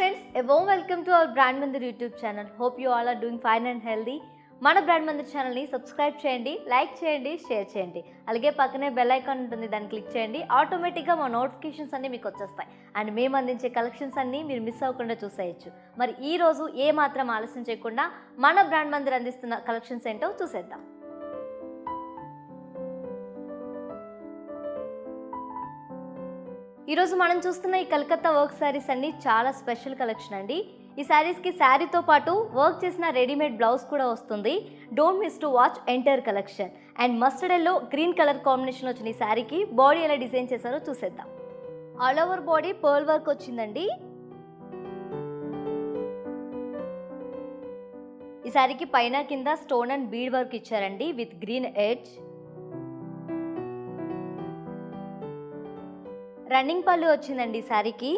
friends, a warm welcome to our Brand Mandir YouTube channel. Hope you all are doing fine and healthy. మన brand Mandir ఛానల్ని subscribe చేయండి, like చేయండి, share చేయండి. అలాగే పక్కనే bell icon ఉంటుంది, దాన్ని క్లిక్ చేయండి. ఆటోమేటిక్గా మా నోటిఫికేషన్స్ అన్నీ మీకు వచ్చేస్తాయి అండ్ మేము అందించే కలెక్షన్స్ అన్నీ మీరు మిస్ అవ్వకుండా చూసేయచ్చు. మరి ఈ రోజు ఏ మాత్రం ఆలస్యం చేయకుండా మన బ్రాండ్ మందిర్ అందిస్తున్న కలెక్షన్స్ ఏంటో చూసేద్దాం. ఈరోజు మనం చూస్తున్న ఈ కలకత్తా వర్క్ శారీస్ అన్నీ చాలా స్పెషల్ కలెక్షన్ అండి. ఈ శారీస్కి శారీతో పాటు వర్క్ చేసిన రెడీమేడ్ బ్లౌజ్ కూడా వస్తుంది. Don't miss to watch entire collection. And mustard yellow green colour combination వచ్చిన ఈ శారీకి బాడీ ఎలా డిజైన్ చేశారో చూసేద్దాం. All over body pearl work వచ్చిందండి. ఈ శారీకి పైన కింద స్టోన్ అండ్ బీడ్ వర్క్ ఇచ్చారండి విత్ గ్రీన్ ఎడ్జ్. రన్నింగ్ పళ్ళు వచ్చిందండి ఈ శారీకి.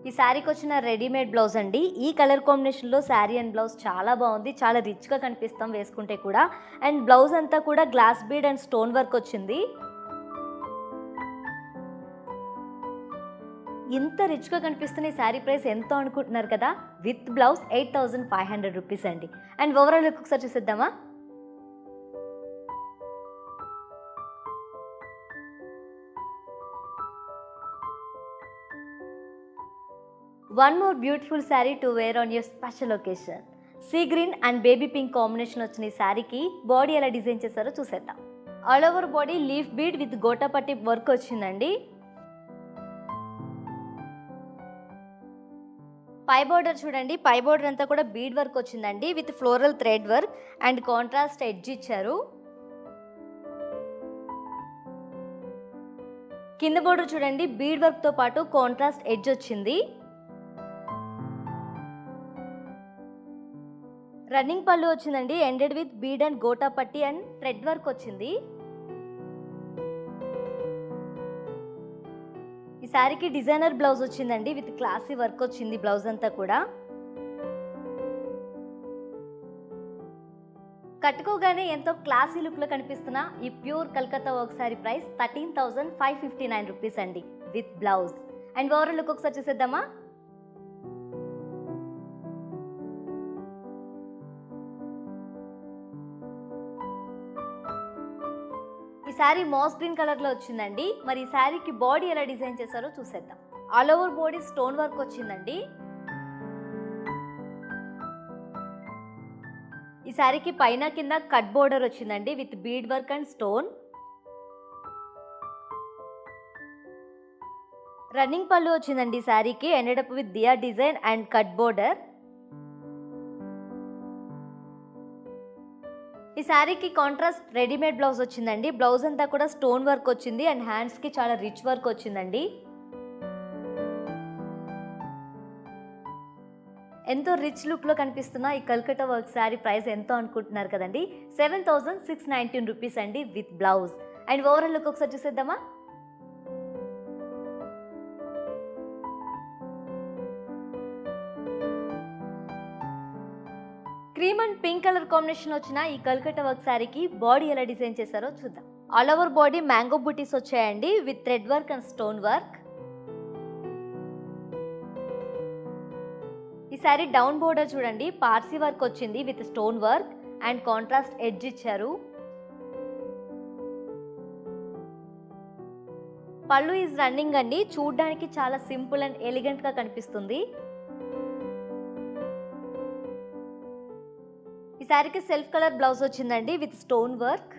ఈ శారీకి వచ్చిన రెడీమేడ్ బ్లౌజ్ అండి. ఈ కలర్ కాంబినేషన్లో శారీ అండ్ బ్లౌజ్ చాలా బాగుంది, చాలా రిచ్గా కనిపిస్తాం వేసుకుంటే కూడా. అండ్ బ్లౌజ్ అంతా కూడా glass bead and stone work వచ్చింది. ఇంత రిచ్గా కనిపిస్తున్న ఈ శారీ ప్రైస్ ఎంతో అనుకుంటున్నారు కదా? విత్ బ్లౌజ్ 8500 రూపీస్ అండి. అండ్ ఓవరాల్ లుక్ ఒకసారి చూసేద్దామా? One more beautiful saree to wear on your special occasion. Sea green and baby pink combination వచ్చిన ఈ శారీకి బాడీ ఎలా డిజైన్ చేశారో చూసేద్దాం. All over body leaf bead with gota patti work వచ్చిందండి. పై బోర్డర్ చూడండి, పై బోర్డర్ అంతా కూడా బీడ్ వర్క్ వచ్చిందండి with floral thread work and contrast edge ఇచ్చారు. కింద బోర్డర్ చూడండి, బీడ్ వర్క్తో పాటు కాంట్రాస్ట్ ఎడ్జ్ వచ్చింది. రన్నింగ్ పళ్ళు వచ్చిందండి, ended with bead and gota patti and thread work వచ్చింది. ఈ శారీకి డిజైనర్ బ్లౌజ్ వచ్చిందండి విత్ క్లాసీ వర్క్ వచ్చింది బ్లౌజ్ అంతా కూడా. కట్టుకోగానే ఎంతో క్లాసీ లుక్లో కనిపిస్తున్న ఈ pure Calcutta work sari price 13,559 rupees అండి with blouse. And overall look ఒకసారి చూసేద్దామా? ఈ శారీ మాస్ గ్రీన్ కలర్లో వచ్చిందండి. మరి ఈ శారీకి బాడీ ఎలా డిజైన్ చేశారో చూసేద్దాం. All over body stone work వచ్చిందండి. ఈ శారీకి పైన కింద కట్ బోర్డర్ వచ్చిందండి with bead work and stone. Running పళ్ళు వచ్చిందండి ఈ శారీకి, ended up with diya design and cut border. ఈ శారీకి కాంట్రాస్ట్ రెడీమేడ్ బ్లౌజ్ వచ్చిందండి. బ్లౌజ్ అంతా కూడా స్టోన్ వర్క్ వచ్చింది అండ్ హ్యాండ్స్కి చాలా రిచ్ వర్క్ వచ్చిందండి. ఎంతో రిచ్ లుక్లో కనిపిస్తున్న ఈ కల్కట్టా వర్క్ శారీ ప్రైస్ ఎంతో అనుకుంటున్నారు కదండి? 7,619 రూపీస్ అండి with blouse. And overall look ఒకసారి చూసేద్దామా? Cream and pink colour combination వచ్చిన ఈ కల్కట్టా వర్క్ శారీకి బాడీ ఎలా డిజైన్ చేశారో చూద్దాం. ఆల్ ఓవర్ బాడీ మ్యాంగో బూటీస్ వచ్చాయండి with thread work and stone work. ఈ శారీ డౌన్ బోర్డర్ చూడండి, పార్సీ వర్క్ వచ్చింది with stone work and contrast edge ఇచ్చారు. పళ్ళు ఈజ్ రన్నింగ్ అండి, చూడడానికి చాలా సింపుల్ అండ్ ఎలిగెంట్ గా కనిపిస్తుంది. ఈ శారీకి సెల్ఫ్ కలర్ బ్లౌజ్ వచ్చిందండి విత్ స్టోన్ వర్క్.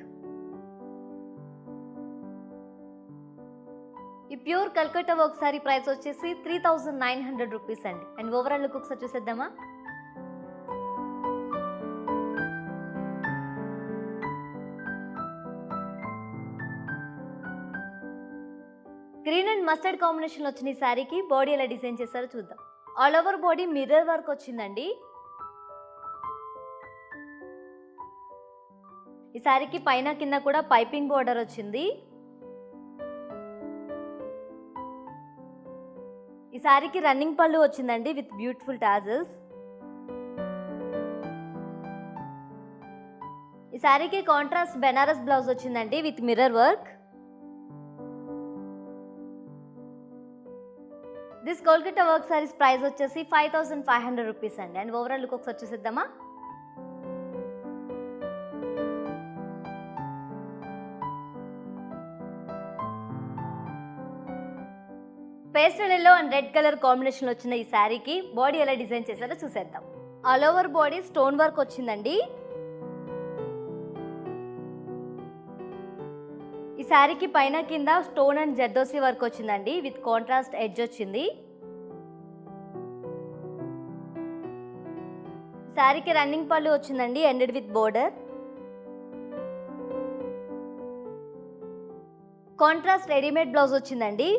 ఈ pure Calcutta work sari price వచ్చేసి 3,900 రూపీస్ అండి. అండ్ ఓవరాల్ లుక్ ఒకసారి చూసేద్దామా? గ్రీన్ అండ్ మస్టర్డ్ కాంబినేషన్ వచ్చిన ఈ శారీకి బాడీ ఎలా డిజైన్ చేశారో చూద్దాం. All over body mirror work వచ్చిందండి. ఈ శారీకి పైన కింద కూడా పైపింగ్ బోర్డర్ వచ్చింది. ఈ శారీకి రన్నింగ్ పళ్ళు వచ్చిందండి విత్ బ్యూటిఫుల్ టాజల్స్. ఈ శారీకి కాంట్రాస్ట్ బెనారస్ బ్లౌజ్ వచ్చిందండి with mirror work. This Kolkata work saris price వచ్చేసి 5500 రూపీస్ అండి. అండ్ ఓవరాల్ లుక్ ఒకసారి చూసేద్దామా. Pastel yellow and red colour combination వచ్చిన ఈ శారీకి బాడీ ఎలా డిజైన్ చేశారో చూసేద్దాం. All over body stone work వచ్చిందండి. ఈ శారీకి పైన కింద స్టోన్ అండ్ జర్దోసి వర్క్ వచ్చిందండి విత్ కాంట్రాస్ట్ ఎడ్జ్ వచ్చింది. శారీకి రన్నింగ్ పళ్ళు వచ్చిందండి ended with border. Contrast readymade blouse వచ్చిందండి.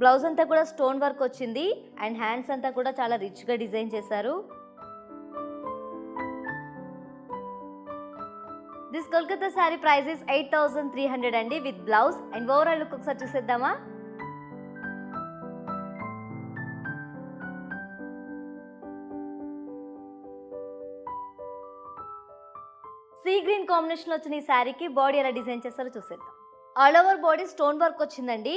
బ్లౌజ్ అంతా కూడా స్టోన్ వర్క్ వచ్చింది అండ్ హ్యాండ్స్ అంతా కూడా చాలా రిచ్గా డిజైన్ చేశారు. This Kolkata sari price is 8300 అండి with blouse. And overall look ఒకసారి చూసేద్దామా. సీ గ్రీన్ కాంబినేషన్ వచ్చిన ఈ శారీకి బాడీ ఎలా డిజైన్ చేస్తారో చూసేద్దాం. All over body stone work వచ్చిందండి.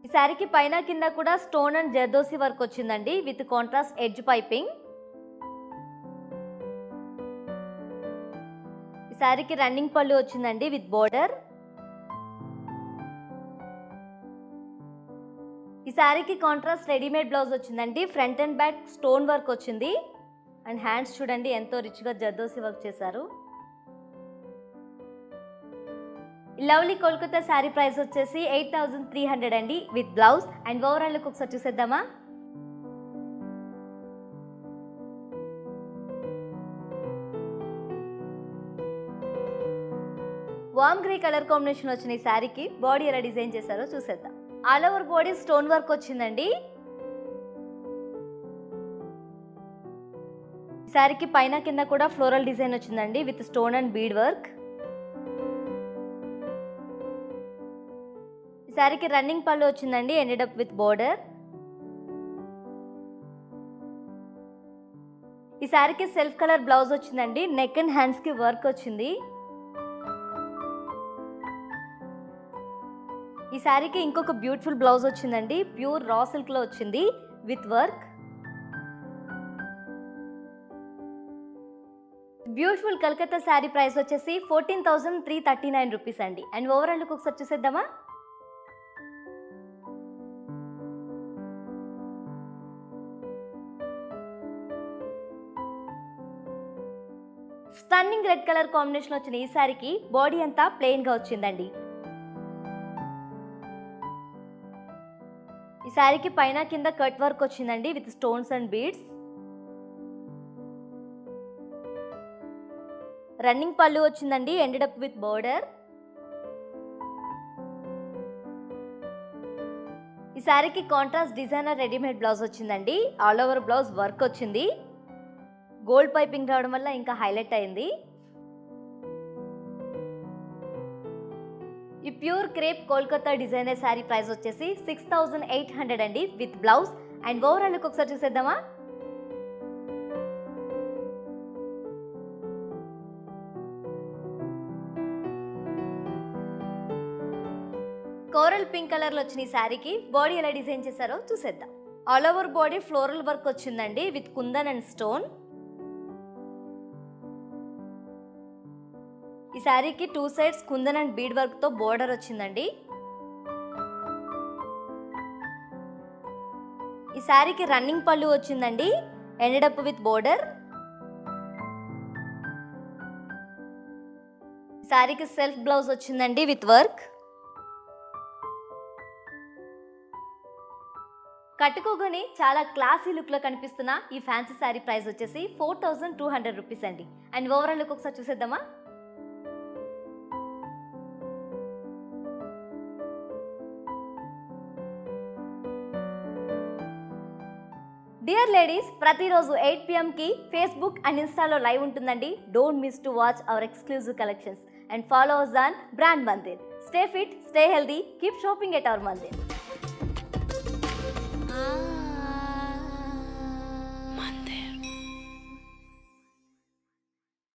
ఈ శారీకి పైన కింద కూడా స్టోన్ అండ్ జర్దోసి వర్క్ వచ్చిందండి విత్ కాంట్రాస్ట్ ఎడ్జ్ పైపింగ్. ఈ శారీకి రన్నింగ్ పళ్ళు వచ్చిందండి విత్ బోర్డర్. ఈ శారీకి కాంట్రాస్ట్ రెడీమేడ్ బ్లౌజ్ వచ్చిందండి. Front and back stone work వచ్చింది అండ్ హ్యాండ్స్ చూడండి ఎంతో రిచ్గా జర్దోసి వర్క్ చేశారు. లవ్లీ కోల్కతా శారీ ప్రైస్ వచ్చేసి 8300 అండి with blouse. And overall look ఒకసారి చూసేద్దామా. వామ్ గ్రే కలర్ కాంబినేషన్ వచ్చిన ఈ శారీకి బాడీ ఎలా డిజైన్ చేశారో చూసేద్దాం. All over body stone work వచ్చిందండి. ఈ శారీకి పైన కింద కూడా ఫ్లోరల్ డిజైన్ వచ్చిందండి with stone and bead work. ఈ శారీకి రన్నింగ్ పళ్ళు వచ్చిందండి ఎండెడ్ అప్ విత్ బోర్డర్. ఈ శారీకి సెల్ఫ్ కలర్ బ్లౌజ్ వచ్చిందండి. నెక్ అండ్ హ్యాండ్స్ కి వర్క్ వచ్చింది. ఈ శారీకి ఇంకొక బ్యూటిఫుల్ బ్లౌజ్ వచ్చిందండి. ప్యూర్ రా సిల్క్ లో వచ్చింది with work. Beautiful Calcutta sari price వచ్చేసి 14,339 రూపీస్ అండి. అండ్ ఓవరాల్ లుక్ ఒకసారి చూసేద్దామా. స్టన్నింగ్ రెడ్ కలర్ కాంబినేషన్ వచ్చిన ఈ శారీకి బాడీ అంతా ప్లెయిన్ గా వచ్చిందండి. ఈ శారీకి పైన కింద కట్ వర్క్ వచ్చిందండి with stones and beads. Running పళ్ళు వచ్చిందండి ఎండెడ్ అప్ విత్ బోర్డర్. ఈ శారీకి కాంట్రాస్ట్ డిజైనర్ రెడీమేడ్ బ్లౌజ్ వచ్చిందండి. ఆల్ ఓవర్ బ్లౌజ్ వర్క్ వచ్చింది. గోల్డ్ పైపింగ్ రావడం వల్ల ఇంకా హైలైట్ అయింది. ఈ pure crepe Kolkata designer sari price వచ్చేసి 6800 అండి with blouse. And overall look ఒకసారి చూసేద్దామా. కోరల్ పింక్ కలర్ లో వచ్చిన ఈ శారీకి బాడీ ఎలా డిజైన్ చేశారో చూసేద్దాం. All over body floral work వచ్చిందండి విత్ కుందన్ అండ్ స్టోన్. ఈ శారీకి 2 sides kundan and bead work తో బోర్డర్ వచ్చిందండి. ఈ శారీకి రన్నింగ్ పళ్ళు వచ్చిందండి ఎండెడ్ అప్ విత్ బోర్డర్. ఈ శారీకి సెల్ఫ్ బ్లౌజ్ వచ్చిందండి విత్ వర్క్. కట్టుకోగానే చాలా క్లాసీ లుక్ లో కనిపిస్తున్న ఈ ఫ్యాన్సీ శారీ ప్రైస్ వచ్చేసి 4200 రూపీస్ అండి. అండ్ ఓవరాల్ లుక్ ఒకసారి చూసేద్దామా. డియర్ లేడీస్, ప్రతిరోజు 8 PM కి ఫేస్బుక్ అండ్ ఇన్స్టాలో లైవ్ ఉంటుందండి. Don't miss to watch our exclusive collections and follow us on brand Mandir. Stay fit, stay healthy, keep shopping at our Mandir.